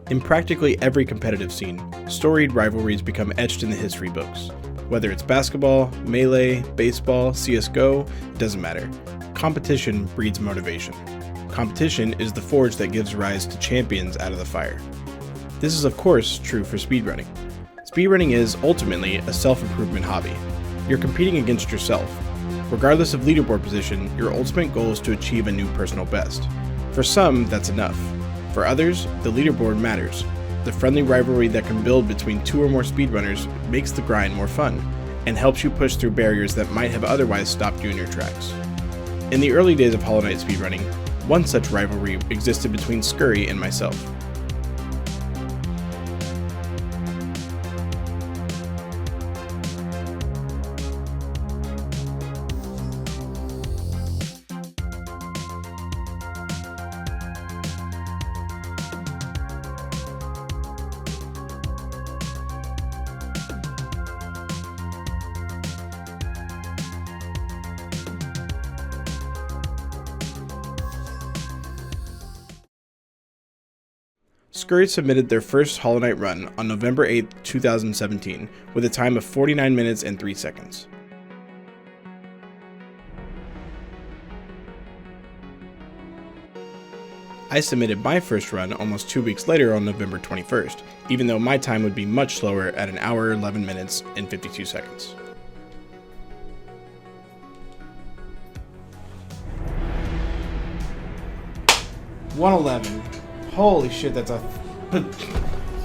In practically every competitive scene, storied rivalries become etched in the history books. Whether it's basketball, melee, baseball, CSGO, it doesn't matter. Competition breeds motivation. Competition is the forge that gives rise to champions out of the fire. This is of course true for speedrunning. Speedrunning is, ultimately, a self-improvement hobby. You're competing against yourself. Regardless of leaderboard position, your ultimate goal is to achieve a new personal best. For some, that's enough. For others, the leaderboard matters. The friendly rivalry that can build between two or more speedrunners makes the grind more fun, and helps you push through barriers that might have otherwise stopped you in your tracks. In the early days of Hollow Knight speedrunning, one such rivalry existed between Skurry and myself. Skurry submitted their first Hollow Knight run on November 8, 2017, with a time of 49 minutes and 3 seconds. I submitted my first run almost 2 weeks later on November 21st, even though my time would be much slower at 1 hour, 11 minutes, and 52 seconds. $111. Holy shit, that's a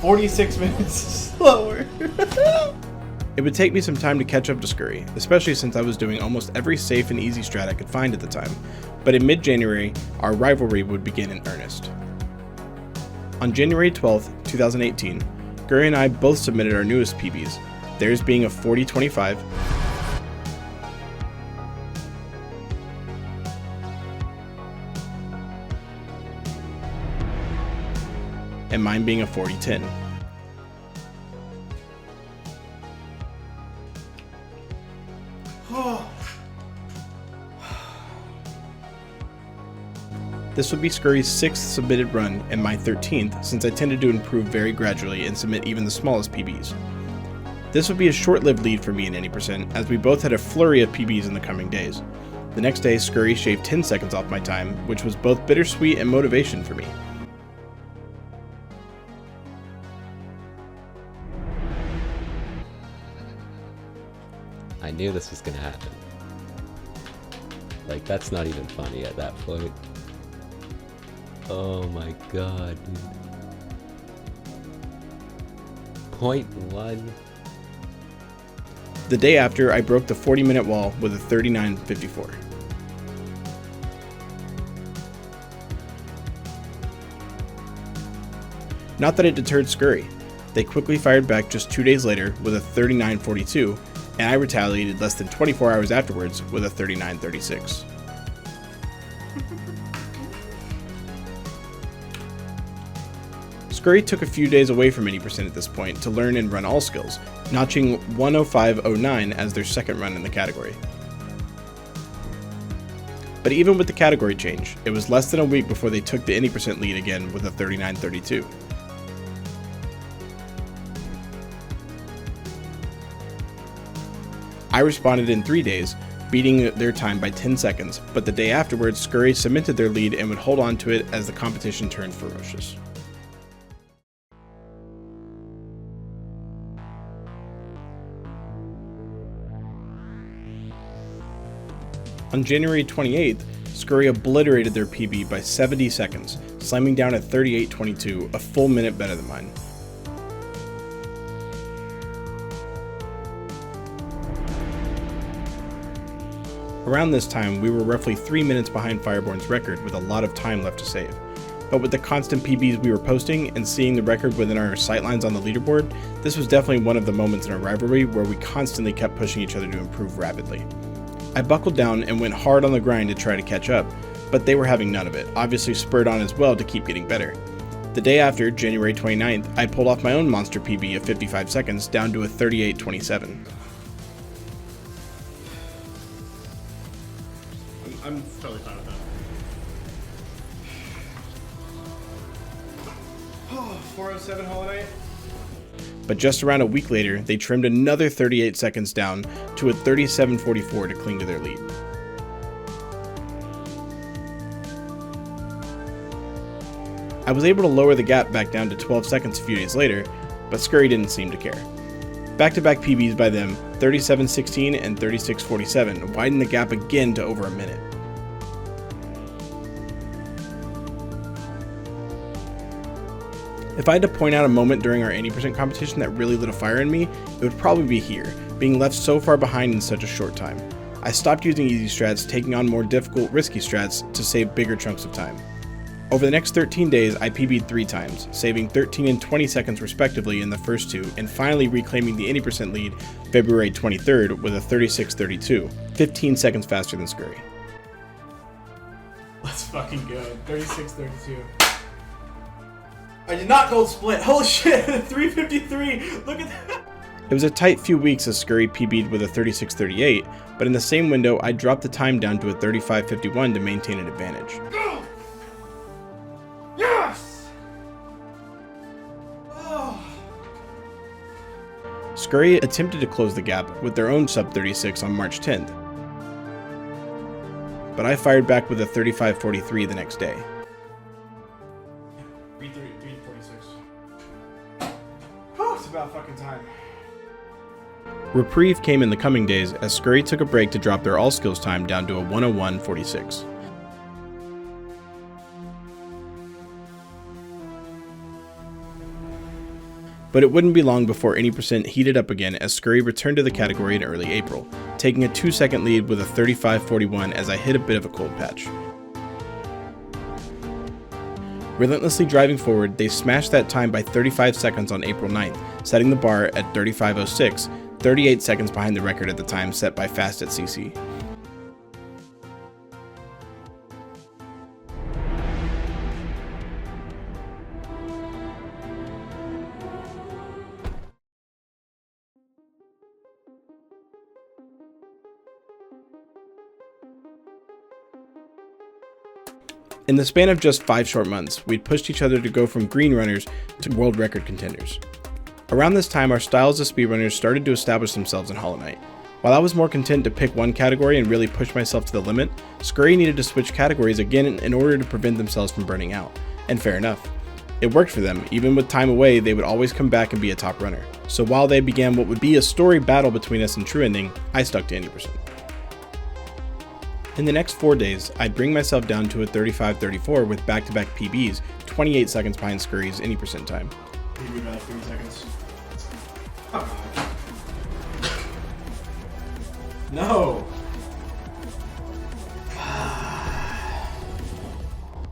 46 minutes slower. It would take me some time to catch up to Skurry, especially since I was doing almost every safe and easy strat I could find at the time, but in mid-January, our rivalry would begin in earnest. On January 12th, 2018, Skurry and I both submitted our newest PBs, theirs being a 40-25, and mine being a 40-10. This would be Skurry's 6th submitted run and my 13th, since I tended to improve very gradually and submit even the smallest PBs. This would be a short-lived lead for me in any percent, as we both had a flurry of PBs in the coming days. The next day, Skurry shaved 10 seconds off my time, which was both bittersweet and motivation for me. I knew this was gonna happen. Like, that's not even funny at that point. Oh my god, dude. 0.1. The day after, I broke the 40-minute wall with a 39.54. Not that it deterred Skurry. They quickly fired back just 2 days later with a 39.42, and I retaliated less than 24 hours afterwards with a 39.36. Skurry took a few days away from 80% at this point to learn and run all skills, notching 105.09 as their second run in the category. But even with the category change, it was less than a week before they took the 80% lead again with a 39.32. I responded in 3 days, beating their time by 10 seconds, but the day afterwards, Skurry cemented their lead and would hold on to it as the competition turned ferocious. On January 28th, Skurry obliterated their PB by 70 seconds, slamming down at 38.22, a full minute better than mine. Around this time, we were roughly 3 minutes behind Fireborn's record with a lot of time left to save. But with the constant PBs we were posting and seeing the record within our sightlines on the leaderboard, this was definitely one of the moments in our rivalry where we constantly kept pushing each other to improve rapidly. I buckled down and went hard on the grind to try to catch up, but they were having none of it, obviously spurred on as well to keep getting better. The day after, January 29th, I pulled off my own monster PB of 55 seconds down to a 38.27. I'm totally fine with that. 4:07 Hollow Knight. But just around a week later, they trimmed another 38 seconds down to a 37:44 to cling to their lead. I was able to lower the gap back down to 12 seconds a few days later, but Skurry didn't seem to care. Back-to-back PBs by them, 37:16 and 36:47, widened the gap again to over a minute. If I had to point out a moment during our 80% competition that really lit a fire in me, it would probably be here, being left so far behind in such a short time. I stopped using easy strats, taking on more difficult, risky strats to save bigger chunks of time. Over the next 13 days, I PB'd 3 times, saving 13 and 20 seconds respectively in the first 2, and finally reclaiming the 80% lead February 23rd with a 36:32, 15 seconds faster than Skurry. Let's fucking go. 36:32. I did not gold split. Holy shit, 353. Look at that. It was a tight few weeks as Skurry PB'd with a 36:38, but in the same window, I dropped the time down to a 35:51 to maintain an advantage. Go! Yes! Oh. Skurry attempted to close the gap with their own sub-36 on March 10th, but I fired back with a 35:43 the next day. 346. Oh, it's about fucking time. Reprieve came in the coming days as Skurry took a break to drop their all-skills time down to a 101:46. But it wouldn't be long before 80% heated up again as Skurry returned to the category in early April, taking a 2-second lead with a 35:41 as I hit a bit of a cold patch. Relentlessly driving forward, they smashed that time by 35 seconds on April 9th, setting the bar at 35:06, 38 seconds behind the record at the time set by Fast at CC. In the span of just 5 short months, we'd pushed each other to go from green runners to world record contenders. Around this time, our styles as speedrunners started to establish themselves in Hollow Knight. While I was more content to pick one category and really push myself to the limit, Skurry needed to switch categories again in order to prevent themselves from burning out. And fair enough. It worked for them. Even with time away, they would always come back and be a top runner. So while they began what would be a story battle between us in True Ending, I stuck to 80%. In the next 4 days, I'd bring myself down to a 35:34 with back-to-back PBs, 28 seconds behind Skurry's 80% time. PB about 3 seconds. No!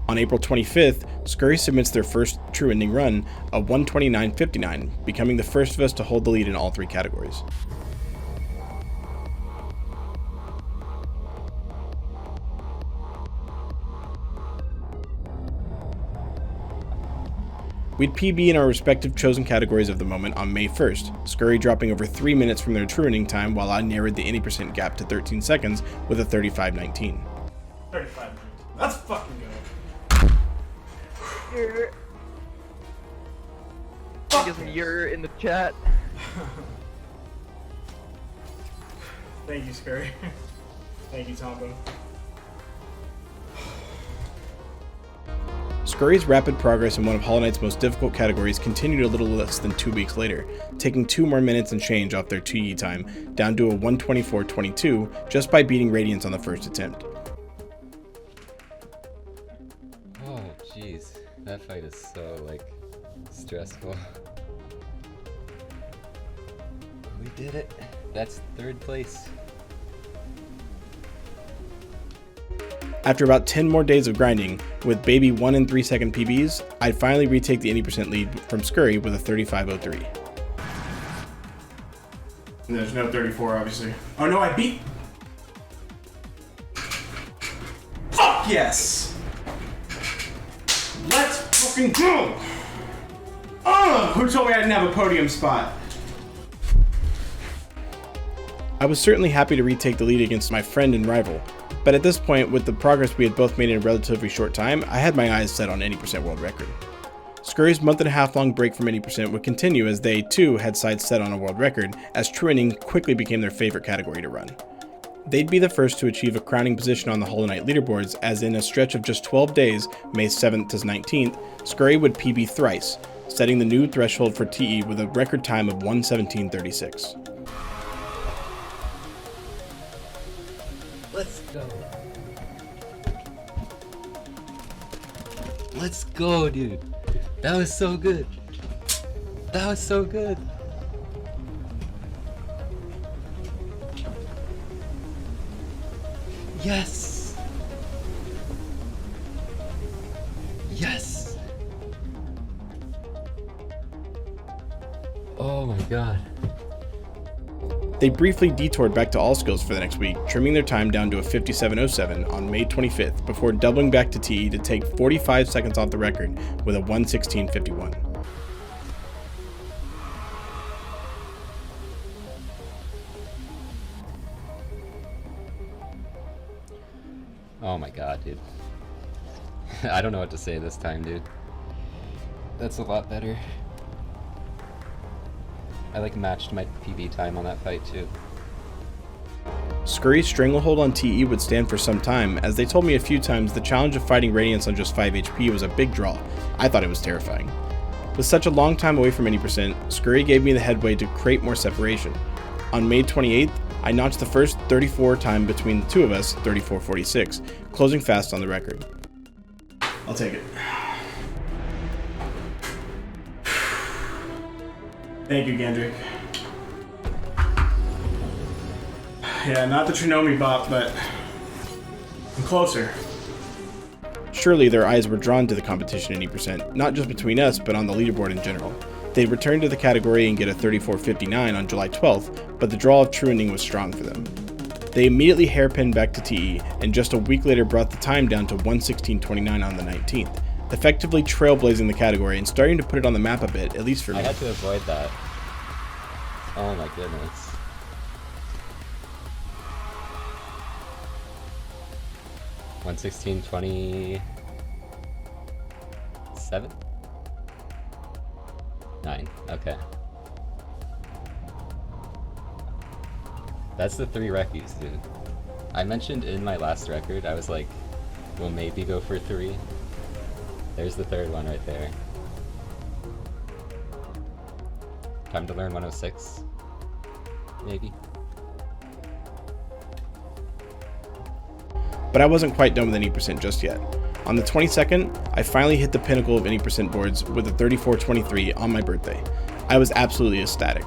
On April 25th, Skurry submits their first True Ending run, a 129.59, becoming the first of us to hold the lead in all 3 categories. We'd PB in our respective chosen categories of the moment on May 1st, Skurry dropping over 3 minutes from their True Ending time while I narrowed the 80% gap to 13 seconds with a 35:19. 35. Let's fucking go. Get some "you're" in the chat. Thank you, Skurry. Thank you, Tombo. Skurry's rapid progress in one of Hollow Knight's most difficult categories continued a little less than 2 weeks later, taking 2 more minutes and change off their 2E time, down to a 124.22 just by beating Radiance on the first attempt. Oh, jeez. That fight is so, stressful. We did it. That's 3rd place. After about 10 more days of grinding, with baby 1 and 3 second PBs, I'd finally retake the 80% lead from Skurry with a 35:03. There's no 34, obviously. Oh no, I beat... Fuck yes! Let's fucking go! Who told me I didn't have a podium spot? I was certainly happy to retake the lead against my friend and rival, but at this point, with the progress we had both made in a relatively short time, I had my eyes set on 80% world record. Skurry's month-and-a-half long break from 80% would continue as they, too, had sights set on a world record, as Truening quickly became their favorite category to run. They'd be the first to achieve a crowning position on the Hollow Knight leaderboards, as in a stretch of just 12 days, May 7th to 19th, Skurry would PB thrice, setting the new threshold for TE with a record time of 1:17:36. Let's go. Let's go, dude. That was so good. That was so good. Yes. Yes. Oh my god. They briefly detoured back to all skills for the next week, trimming their time down to a 57:07 on May 25th before doubling back to TE to take 45 seconds off the record with a 1:16:51. Oh my god, dude. I don't know what to say this time, dude. That's a lot better. I like matched my PB time on that fight too. Skurry's stranglehold on TE would stand for some time, as they told me a few times the challenge of fighting Radiance on just 5 HP was a big draw. I thought it was terrifying. With such a long time away from 80%, Skurry gave me the headway to create more separation. On May 28th, I notched the first 34 time between the two of us, 34:46, closing fast on the record. I'll take it. Thank you, Gandrick. Yeah, not that you know me, Bob, but I'm closer. Surely their eyes were drawn to the competition in 80%, not just between us, but on the leaderboard in general. They'd return to the category and get a 34:59 on July 12th, but the draw of Truening was strong for them. They immediately hairpinned back to TE, and just a week later brought the time down to 1:16:29 on the 19th, effectively trailblazing the category and starting to put it on the map a bit, at least for me. I had to avoid that. Oh my goodness. $1:16:27? 9. Okay. That's the 3 recce's, dude. I mentioned in my last record, I was like, we'll maybe go for 3. There's the 3rd one right there. Time to learn 106. Maybe. But I wasn't quite done with 80% just yet. On the 22nd, I finally hit the pinnacle of 80% boards with a 34:23 on my birthday. I was absolutely ecstatic.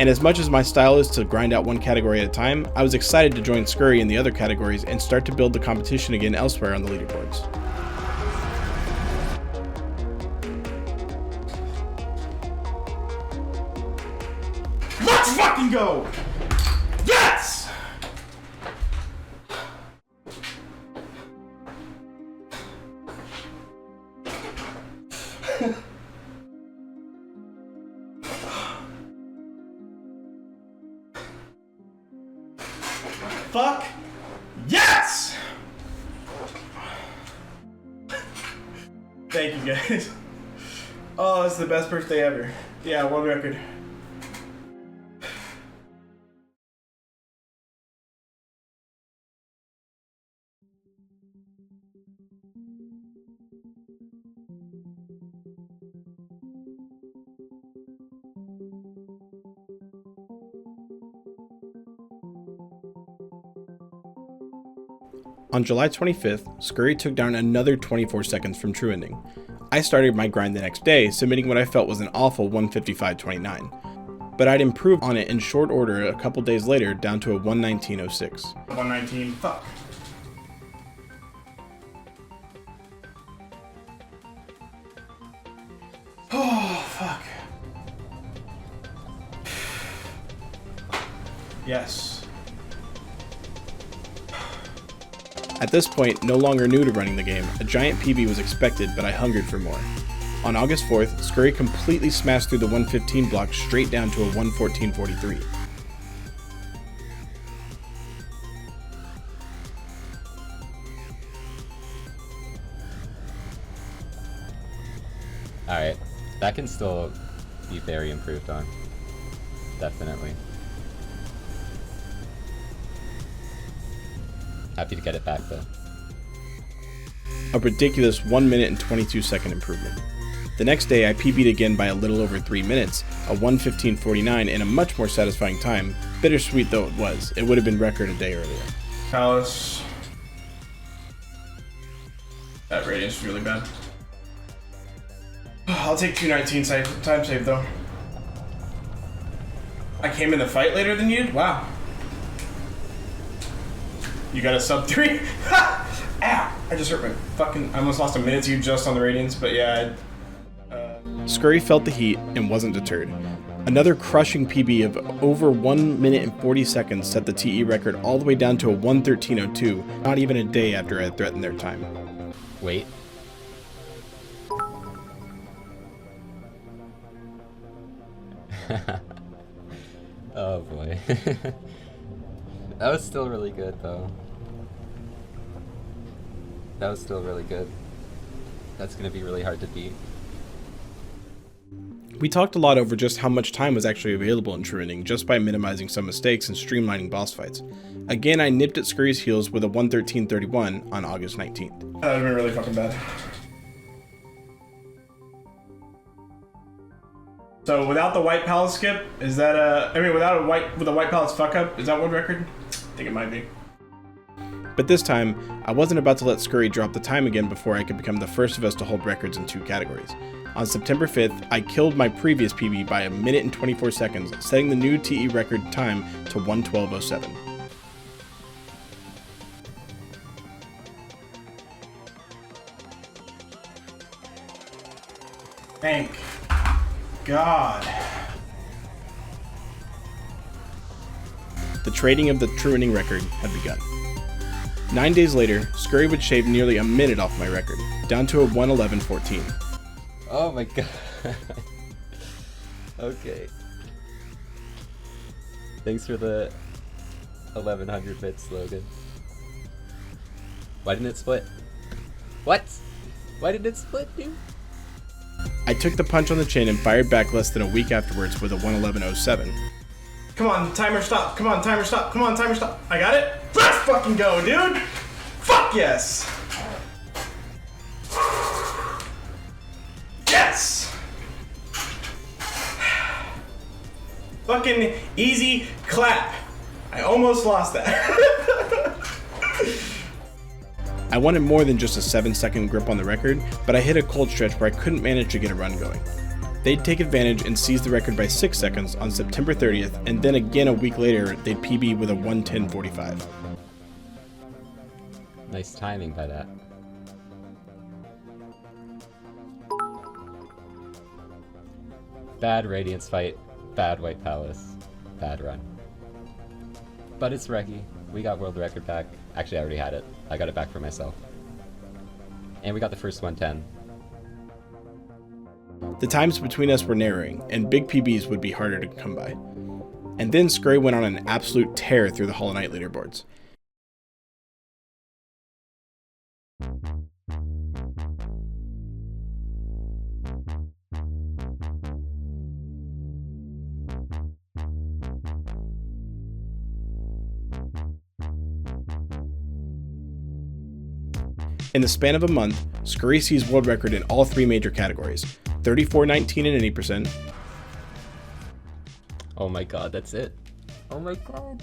And as much as my style is to grind out one category at a time, I was excited to join Skurry in the other categories and start to build the competition again elsewhere on the leaderboards. Let's fucking go! Yes! Fuck yes! Thank you guys. Oh, this is the best birthday ever. Yeah, world record. On July 25th, Skurry took down another 24 seconds from True Ending. I started my grind the next day, submitting what I felt was an awful 1:55:29. But I'd improved on it in short order a couple days later down to a 1:19:06. 1:19, fuck. Oh, fuck. Yes. At this point, no longer new to running the game, a giant PB was expected, but I hungered for more. On August 4th, Skurry completely smashed through the 1:15 block straight down to a 1:14:43. Alright, that can still be very improved on. Definitely. Happy to get it back though. A ridiculous 1 minute and 22-second improvement. The next day, I PB'd again by a little over 3 minutes, a 1:15:49, and a much more satisfying time. Bittersweet though it was, it would have been record a day earlier. Palace. That radius is really bad. I'll take 219 time save though. I came in the fight later than you? Wow. You got a sub 3? Ow! I just hurt my fucking... I almost lost a minute to you just on the radiance, but yeah. Skurry felt the heat and wasn't deterred. Another crushing PB of over 1 minute and 40 seconds set the TE record all the way down to a 1:13:02, not even a day after I had threatened their time. Wait. Oh boy. That was still really good though. That was still really good. That's gonna be really hard to beat. We talked a lot over just how much time was actually available in True Ending just by minimizing some mistakes and streamlining boss fights. Again, I nipped at Skurry's heels with a 1:13:31 on August 19th. That would have been really fucking bad. So without the White Palace skip, is that with a White Palace fuck up, is that world record? I think it might be. But this time, I wasn't about to let Skurry drop the time again before I could become the first of us to hold records in 2 categories. On September 5th, I killed my previous PB by 1 minute and 24 seconds, setting the new TE record time to 1:12:07. Thank God. The trading of the True Ending record had begun. 9 days later, Skurry would shave nearly a minute off my record, down to a 1:11:14. Oh my god. Okay. Thanks for the 1100 bits, Logan. Why didn't it split? What? Why didn't it split, dude? I took the punch on the chin and fired back less than a week afterwards with a 1:11:07. Come on, timer stop. Come on, timer stop. Come on, timer stop. I got it? Let's fucking go, dude! Fuck yes! Yes! Fucking easy clap. I almost lost that. I wanted more than just a 7-second grip on the record, but I hit a cold stretch where I couldn't manage to get a run going. They'd take advantage and seize the record by 6 seconds on September 30th, and then again a week later, they'd PB with a 1:10:45. Nice timing by that. Bad Radiance fight, bad White Palace, bad run. But it's Reki. We got world record back. Actually, I already had it. I got it back for myself. And we got the first 110. The times between us were narrowing, and big PBs would be harder to come by. And then Skurry went on an absolute tear through the Hollow Knight leaderboards. In the span of a month, Skurry seized world record in all 3 major categories, 34:19 and 80%. Oh my god, that's it. Oh my god.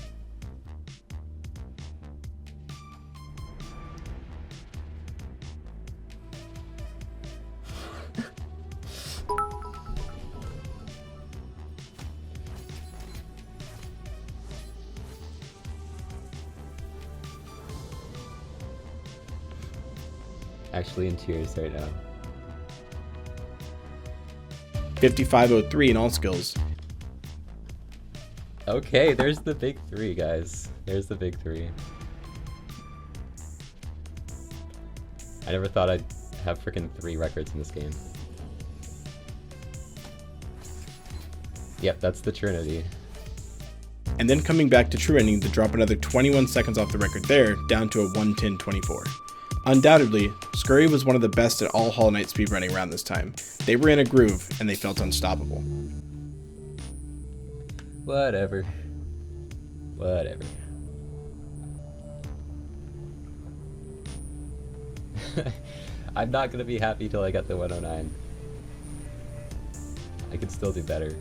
Actually in tears right now. 55:03 in all skills. Okay, there's the big 3, guys. There's the big 3. I never thought I'd have freaking 3 records in this game. Yep, that's the Trinity. And then coming back to True Ending to drop another 21 seconds off the record there, down to a 1:10:24. Undoubtedly, Skurry was one of the best at all Hollow Knight speedrunning around this time. They were in a groove, and they felt unstoppable. Whatever. Whatever. I'm not gonna be happy till I get the 109. I could still do better.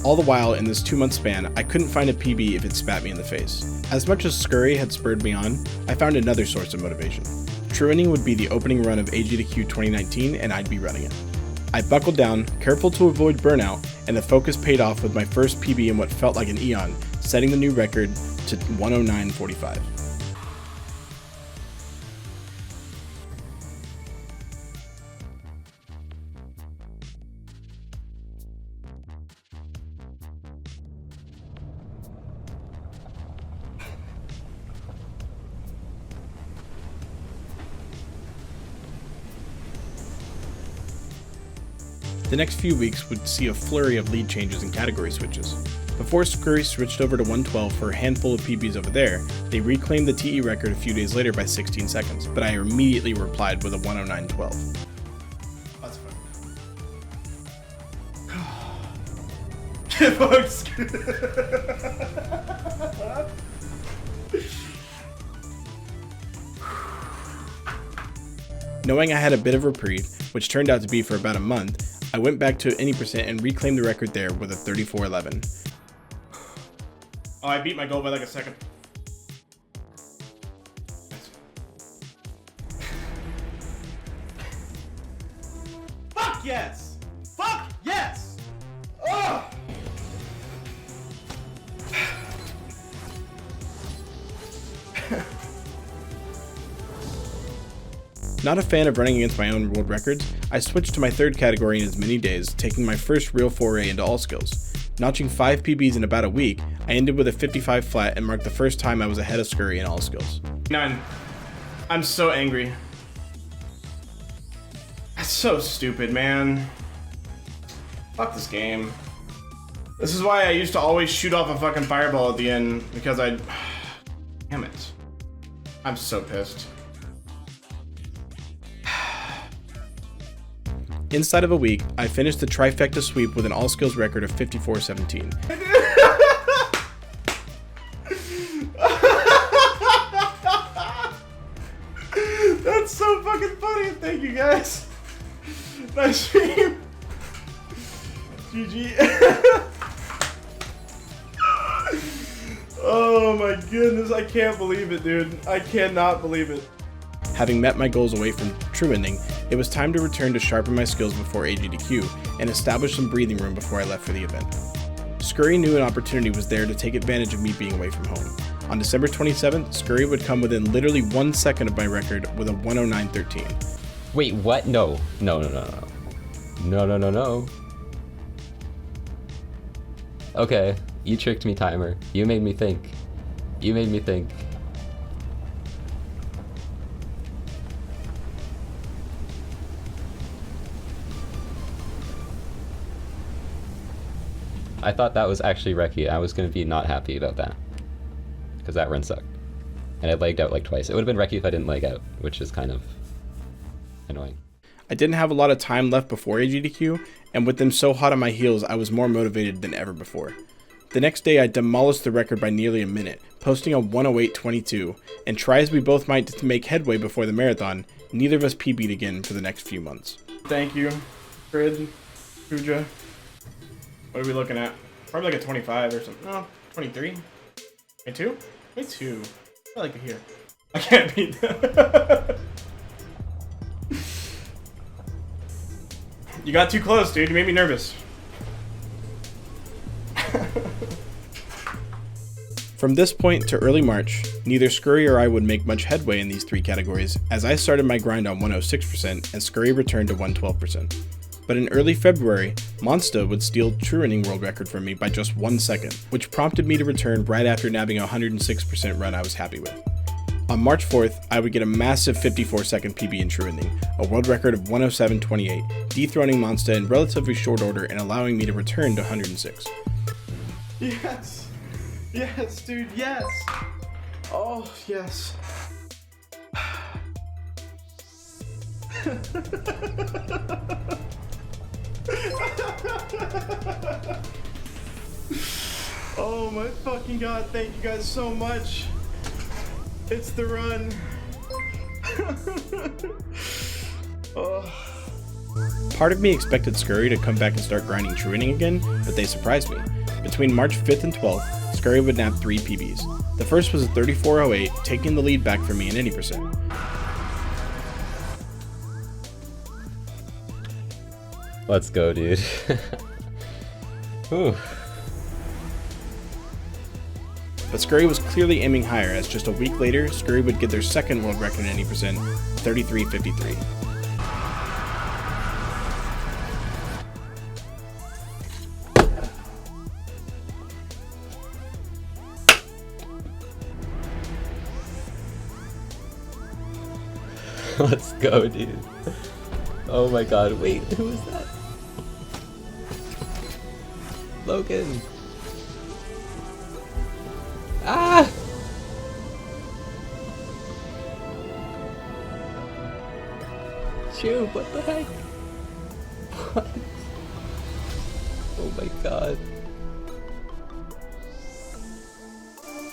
All the while, in this 2-month span, I couldn't find a PB if it spat me in the face. As much as Skurry had spurred me on, I found another source of motivation. Truening would be the opening run of AGDQ 2019, and I'd be running it. I buckled down, careful to avoid burnout, and the focus paid off with my first PB in what felt like an eon, setting the new record to 109.45. The next few weeks would see a flurry of lead changes and category switches. Before Skurry switched over to 112 for a handful of PBs over there, they reclaimed the TE record a few days later by 16 seconds, but I immediately replied with a 109.12. That's fun. Folks. Knowing I had a bit of reprieve, which turned out to be for about a month, I went back to any percent and reclaimed the record there with a 34.11. Oh, I beat my goal by like a second. Fuck yes! Fuck yes! Ugh! Not a fan of running against my own world records, I switched to my third category in as many days, taking my first real foray into all skills. Notching 5 PBs in about a week, I ended with a 55 flat and marked the first time I was ahead of Skurry in all skills. 9. I'm so angry. That's so stupid, man. Fuck this game. This is why I used to always shoot off a fucking fireball at the end, because I... Damn it. I'm so pissed. Inside of a week, I finished the trifecta sweep with an all-skills record of 54.17. That's so fucking funny. Thank you, guys. Nice stream. GG. Oh my goodness, I can't believe it, dude. I cannot believe it. Having met my goals away from true ending, it was time to return to sharpen my skills before AGDQ and establish some breathing room before I left for the event. Skurry knew an opportunity was there to take advantage of me being away from home. On December 27th, Skurry would come within literally 1 second of my record with a 109.13. Wait, what? No. No. Okay, you tricked me, timer. You made me think. I thought that was actually Reki. I was going to be not happy about that. Because that run sucked. And I lagged out like twice. It would have been Reki if I didn't lag out, which is kind of annoying. I didn't have a lot of time left before AGDQ, and with them so hot on my heels, I was more motivated than ever before. The next day, I demolished the record by nearly a minute, posting a 108.22, and try as we both might to make headway before the marathon, neither of us PB'd again for the next few months. Thank you, Frid, Puja. What are we looking at? Probably like a 25 or something. No, 23? 22? 22. I like to hear. I can't beat that. You got too close, dude. You made me nervous. From this point to early March, neither Skurry or I would make much headway in these 3 categories, as I started my grind on 106% and Skurry returned to 112%. But in early February, Monsta would steal true running world record from me by just 1 second, which prompted me to return right after nabbing a 106% run I was happy with. On March 4th, I would get a massive 54-second PB in true ending, a world record of 107.28, dethroning Monsta in relatively short order and allowing me to return to 106. Yes! Yes, dude, yes! Oh, yes. Oh my fucking god, thank you guys so much. It's the run. Oh. Part of me expected Skurry to come back and start grinding true winning again, but they surprised me. Between March 5th and 12th, Skurry would nab 3 PBs. The first was a 3408, taking the lead back from me in any percent. Let's go, dude. Whew. But Skurry was clearly aiming higher, as just a week later, Skurry would get their second world record in any percent, 33.53. Let's go, dude. Oh my god, wait, who is that? Logan! Ah! Chew, what the heck? What? Oh my god.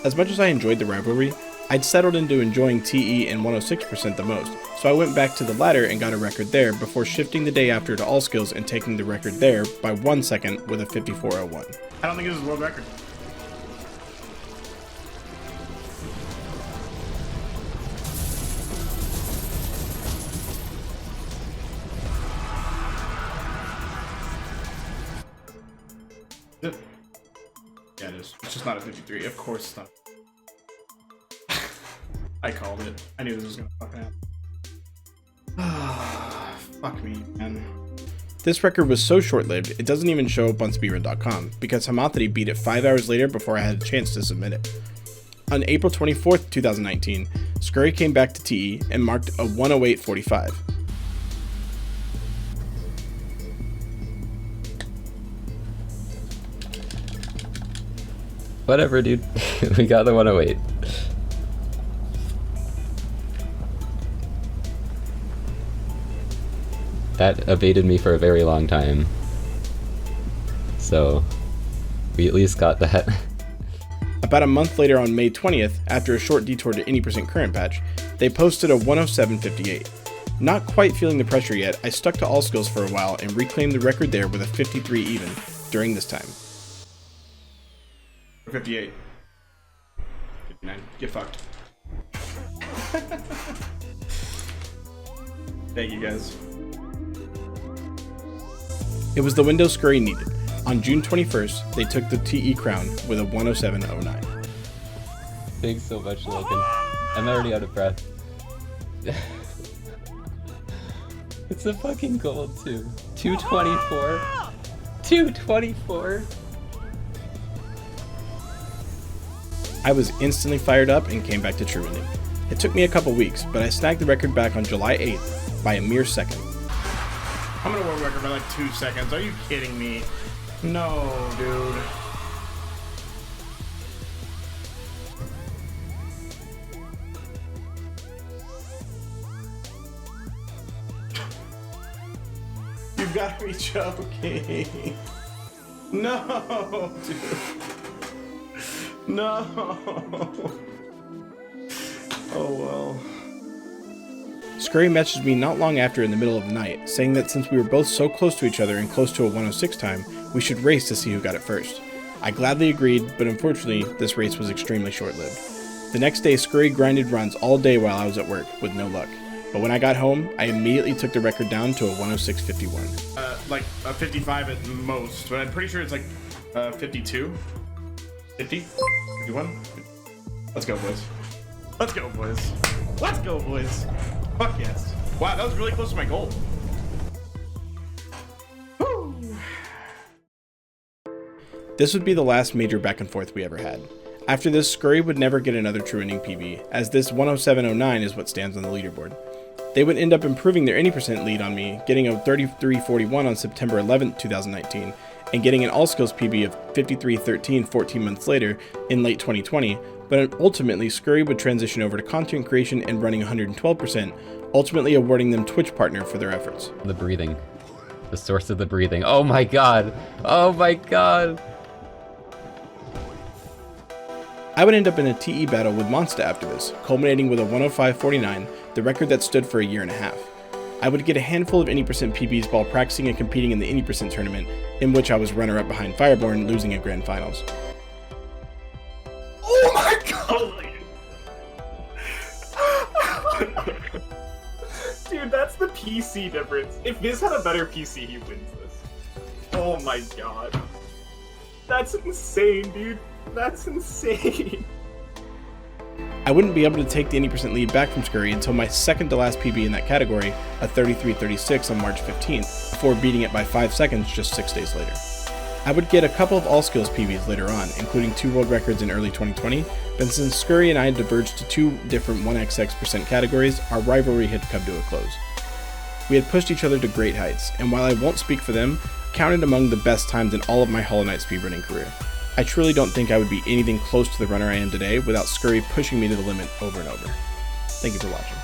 As much as I enjoyed the rivalry, I'd settled into enjoying TE and 106% the most, so I went back to the latter and got a record there before shifting the day after to all skills and taking the record there by 1 second with a 5401. I don't think this is a world record. Yeah, it is. It's just not a 53. Of course it's not. I called it. I knew this was gonna fucking happen. Fuck me, man. This record was so short-lived, it doesn't even show up on Speedrun.com, because Hamathity beat it 5 hours later before I had a chance to submit it. On April 24th, 2019, Skurry came back to TE and marked a 108.45. Whatever, dude. We got the 108. That evaded me for a very long time. So, we at least got that. About a month later on May 20th, after a short detour to any percent current patch, they posted a 107.58. Not quite feeling the pressure yet, I stuck to all skills for a while and reclaimed the record there with a 53 even during this time. 58. 59. Get fucked. Thank you guys. It was the window Skurry needed. On June 21st, they took the TE crown with a 107.09. Thanks so much, Logan. I'm already out of breath. It's a fucking gold too. 224. 224. I was instantly fired up and came back to true winning. It took me a couple weeks, but I snagged the record back on July 8th by a mere second. I'm gonna world record by like 2 seconds. Are you kidding me? No, dude. You've got to be joking. No, dude. No. Oh well. Skurry messaged me not long after in the middle of the night, saying that since we were both so close to each other and close to a 106 time, we should race to see who got it first. I gladly agreed, but unfortunately, this race was extremely short-lived. The next day, Skurry grinded runs all day while I was at work, with no luck. But when I got home, I immediately took the record down to a 106.51. Like a 55 at most, but I'm pretty sure it's like 52? 50? 51? Let's go, boys. Let's go, boys. Let's go, boys. Fuck yes. Wow, that was really close to my goal. Woo. This would be the last major back and forth we ever had. After this, Skurry would never get another true inning PB, as this 107.09 is what stands on the leaderboard. They would end up improving their any percent lead on me, getting a 33.41 on September 11th, 2019, and getting an all-skills PB of 53.13 14 months later in late 2020, but ultimately Skurry would transition over to content creation and running 112%, ultimately awarding them Twitch Partner for their efforts. The breathing. The source of the breathing. Oh my god! Oh my god! I would end up in a TE battle with Monsta after this, culminating with a 105.49, the record that stood for a year and a half. I would get a handful of any% PBs while practicing and competing in the any% tournament, in which I was runner-up behind Fireborn, losing at Grand Finals. Oh my god! Dude, that's the PC difference. If Viz had a better PC, he wins this. Oh my god. That's insane, dude. That's insane. I wouldn't be able to take the any% lead back from Skurry until my second to last PB in that category, a 33.36 on March 15th, before beating it by 5 seconds just 6 days later. I would get a couple of all-skills PBs later on, including 2 world records in early 2020, but since Skurry and I diverged to 2 different 1xx% categories, our rivalry had come to a close. We had pushed each other to great heights, and while I won't speak for them, counted among the best times in all of my Hollow Knight speedrunning career. I truly don't think I would be anything close to the runner I am today without Skurry pushing me to the limit over and over. Thank you for watching.